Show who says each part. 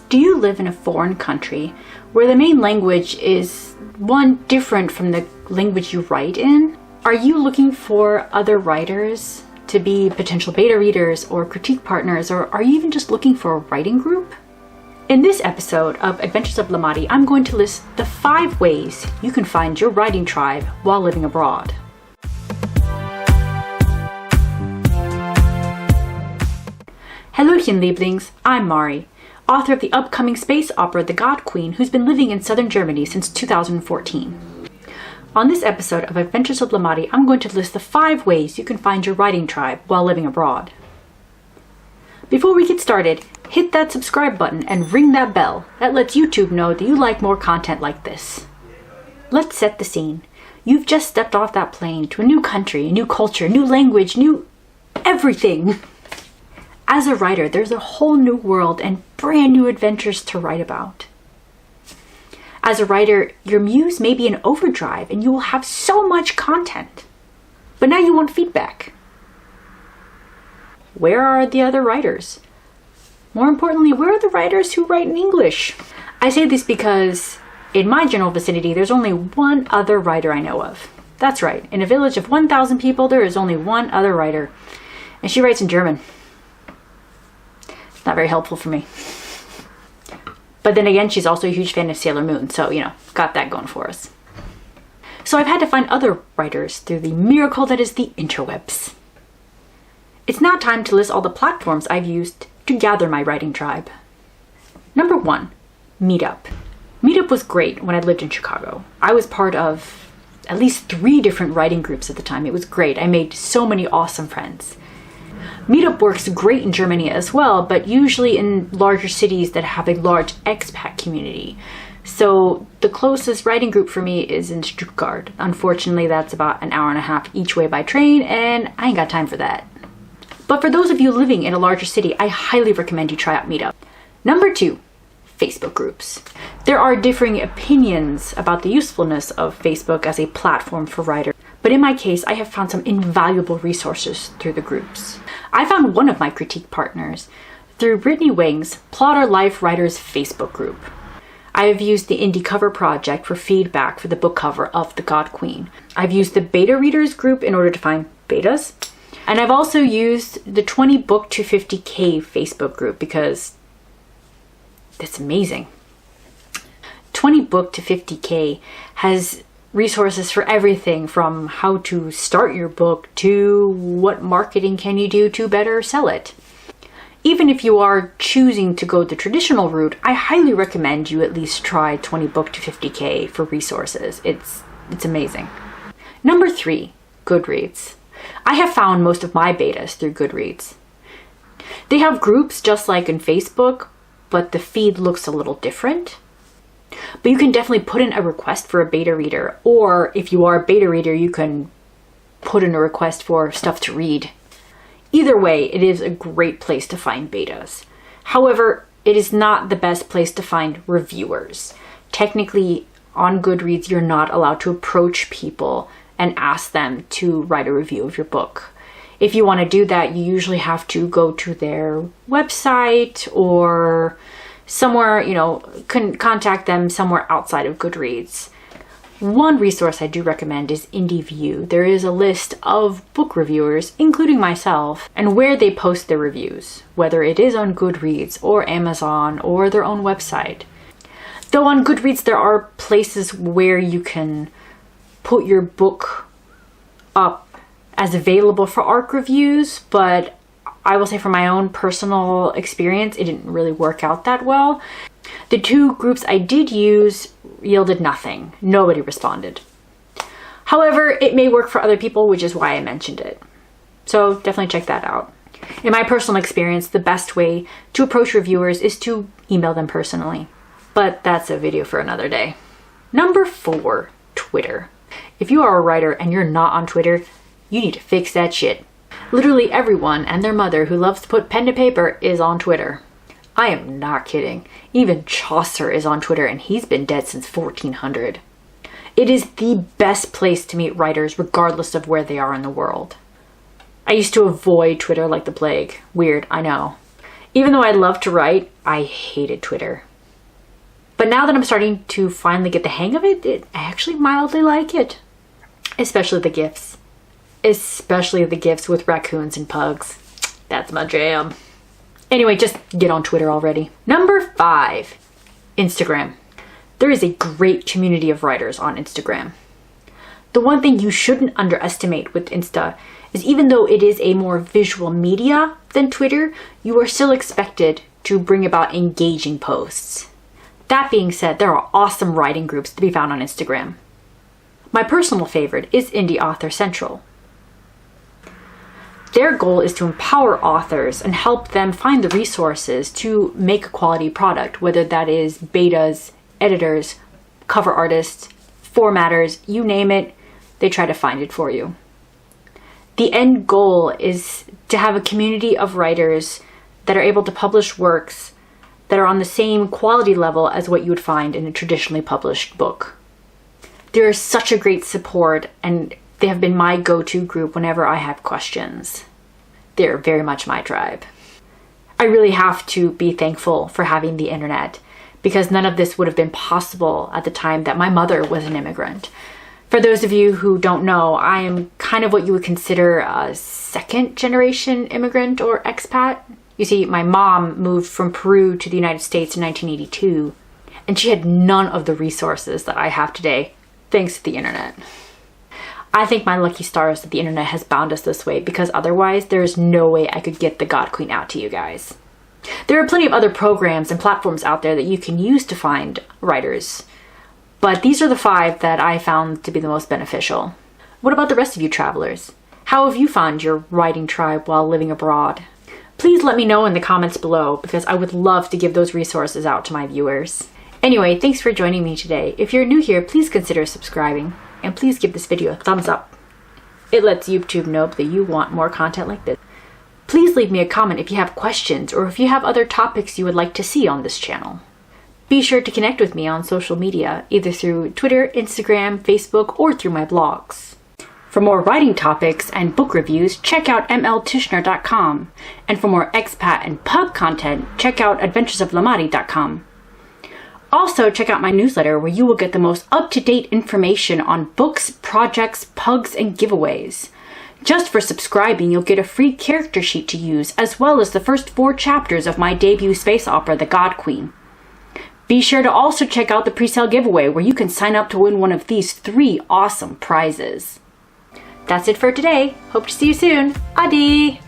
Speaker 1: Do you live in a foreign country where the main language is one different from the language you write in? Are you looking for other writers to be potential beta readers or critique partners, or are you even just looking for a writing group? In this episode of Adventures of Lamati, I'm going to list the 5 ways you can find your writing tribe while living abroad. Hallöchen, Lieblings, I'm Mari, author of the upcoming space opera The God Queen, who's been living in southern Germany since 2014. On this episode of Adventures of Lamati, I'm going to list the 5 ways you can find your writing tribe while living abroad. Before we get started, hit that subscribe button and ring that bell. That lets YouTube know that you like more content like this. Let's set the scene. You've just stepped off that plane to a new country, a new culture, new language, new everything. As a writer, there's a whole new world and brand new adventures to write about. As a writer, your muse may be in overdrive and you will have so much content. But now you want feedback. Where are the other writers? More importantly, where are the writers who write in English? I say this because in my general vicinity, there's only one other writer I know of. That's right, in a village of 1,000 people, there is only one other writer, and she writes in German. It's not very helpful for me. But then again, she's also a huge fan of Sailor Moon, so, got that going for us. So I've had to find other writers through the miracle that is the interwebs. It's now time to list all the platforms I've used to gather my writing tribe. Number 1, Meetup. Meetup was great when I lived in Chicago. I was part of at least 3 different writing groups at the time. It was great. I made so many awesome friends. Meetup works great in Germany as well, but usually in larger cities that have a large expat community. So the closest writing group for me is in Stuttgart. Unfortunately, that's about an hour and a half each way by train, and I ain't got time for that. But for those of you living in a larger city, I highly recommend you try out Meetup. Number 2, Facebook groups. There are differing opinions about the usefulness of Facebook as a platform for writers, but in my case, I have found some invaluable resources through the groups. I found one of my critique partners through Brittany Wang's Plotter Life Writers Facebook group. I have used the Indie Cover Project for feedback for the book cover of The God Queen. I've used the Beta Readers group in order to find betas. And I've also used the 20 book to 50K Facebook group because it's amazing. 20 book to 50K has resources for everything from how to start your book to what marketing can you do to better sell it. Even if you are choosing to go the traditional route, I highly recommend you at least try 20 book to 50K for resources. It's amazing. Number 3, Goodreads. I have found most of my betas through Goodreads. They have groups just like in Facebook, but the feed looks a little different. But you can definitely put in a request for a beta reader, or if you are a beta reader, you can put in a request for stuff to read. Either way, it is a great place to find betas. However, it is not the best place to find reviewers. Technically, on Goodreads, you're not allowed to approach people and ask them to write a review of your book. If you want to do that, you usually have to go to their website or somewhere, contact them somewhere outside of Goodreads. One resource I do recommend is Indieview. There is a list of book reviewers, including myself, and where they post their reviews, whether it is on Goodreads or Amazon or their own website. Though on Goodreads, there are places where you can put your book up as available for ARC reviews, but I will say from my own personal experience, it didn't really work out that well. The 2 groups I did use yielded nothing. Nobody responded. However, it may work for other people, which is why I mentioned it. So definitely check that out. In my personal experience, the best way to approach reviewers is to email them personally. But that's a video for another day. Number 4, Twitter. If you are a writer and you're not on Twitter, you need to fix that shit. Literally everyone and their mother who loves to put pen to paper is on Twitter. I am not kidding. Even Chaucer is on Twitter and he's been dead since 1400. It is the best place to meet writers regardless of where they are in the world. I used to avoid Twitter like the plague. Weird, I know. Even though I love to write, I hated Twitter. But now that I'm starting to finally get the hang of it, I actually mildly like it. Especially the GIFs. Especially the GIFs with raccoons and pugs. That's my jam. Anyway, just get on Twitter already. Number 5, Instagram. There is a great community of writers on Instagram. The one thing you shouldn't underestimate with Insta is even though it is a more visual media than Twitter, you are still expected to bring about engaging posts. That being said, there are awesome writing groups to be found on Instagram. My personal favorite is Indie Author Central. Their goal is to empower authors and help them find the resources to make a quality product, whether that is betas, editors, cover artists, formatters, you name it, they try to find it for you. The end goal is to have a community of writers that are able to publish works that are on the same quality level as what you would find in a traditionally published book. There is such a great support, and they have been my go-to group whenever I have questions. They're very much my tribe. I really have to be thankful for having the internet, because none of this would have been possible at the time that my mother was an immigrant. For those of you who don't know, I am kind of what you would consider a second-generation immigrant or expat. You see, my mom moved from Peru to the United States in 1982, and she had none of the resources that I have today, thanks to the internet. I thank my lucky stars that the internet has bound us this way, because otherwise there is no way I could get the God Queen out to you guys. There are plenty of other programs and platforms out there that you can use to find writers, but these are the 5 that I found to be the most beneficial. What about the rest of you travelers? How have you found your writing tribe while living abroad? Please let me know in the comments below, because I would love to give those resources out to my viewers. Anyway, thanks for joining me today. If you're new here, please consider subscribing, and please give this video a thumbs up. It lets YouTube know that you want more content like this. Please leave me a comment if you have questions or if you have other topics you would like to see on this channel. Be sure to connect with me on social media, either through Twitter, Instagram, Facebook, or through my blogs. For more writing topics and book reviews, check out mltishner.com. And for more expat and pub content, check out adventuresoflamari.com. Also, check out my newsletter where you will get the most up-to-date information on books, projects, pugs, and giveaways. Just for subscribing, you'll get a free character sheet to use, as well as the first 4 chapters of my debut space opera, The God Queen. Be sure to also check out the pre-sale giveaway where you can sign up to win one of these 3 awesome prizes. That's it for today. Hope to see you soon. Adi!